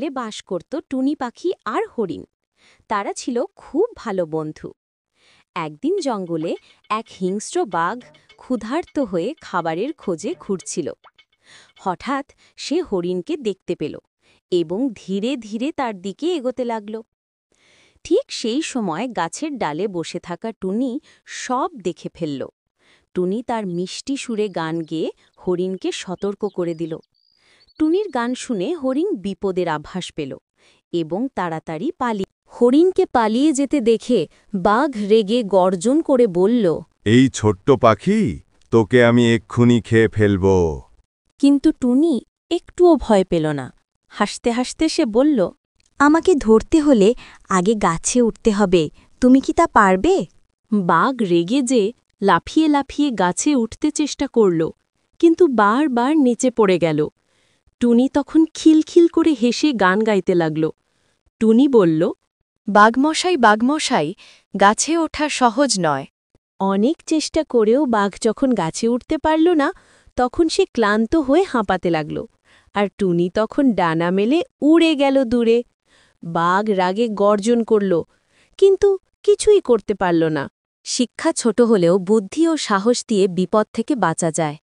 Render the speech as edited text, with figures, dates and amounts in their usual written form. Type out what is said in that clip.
বাস করত টুনি পাখি আর হরিণ। তারা ছিল খুব ভালো বন্ধু। একদিন জঙ্গলে এক হিংস্র বাঘ ক্ষুধার্ত হয়ে খাবারের খোঁজে ঘুরছিল। হঠাৎ সে হরিণকে দেখতে পেল এবং ধীরে ধীরে তার দিকে এগোতে লাগল। ঠিক সেই সময় গাছের ডালে বসে থাকা টুনি সব দেখে ফেলল। টুনি তার মিষ্টি সুরে গান গেয়ে হরিণকে সতর্ক করে দিল। টুনির গান শুনে হরিণ বিপদের আভাস পেল এবং তাড়াতাড়ি হরিণকে পালিয়ে যেতে দেখে বাঘ রেগে গর্জন করে বলল, এই ছোট্ট পাখি, তোকে আমি এক্ষুনি খেয়ে ফেলব। কিন্তু টুনি একটুও ভয় পেল না। হাসতে হাসতে সে বলল, আমাকে ধরতে হলে আগে গাছে উঠতে হবে, তুমি কি তা পারবে? বাঘ রেগে যে লাফিয়ে লাফিয়ে গাছে উঠতে চেষ্টা করল, কিন্তু বারবার নিচে পড়ে গেল। টুনি তখন খিলখিল করে হেসে গান গাইতে লাগল। টুনি বলল, বাঘমশাই বাঘমশাই, গাছে ওঠা সহজ নয়। অনেক চেষ্টা করেও বাঘ যখন গাছে উঠতে পারল না, তখন সে ক্লান্ত হয়ে হাঁপাতে লাগল, আর টুনি তখন ডানা মেলে উড়ে গেল দূরে। বাঘ রাগে গর্জন করল, কিন্তু কিছুই করতে পারল না। শিক্ষা ছোট হলেও বুদ্ধি ও সাহস দিয়ে বিপদ থেকে বাঁচা যায়।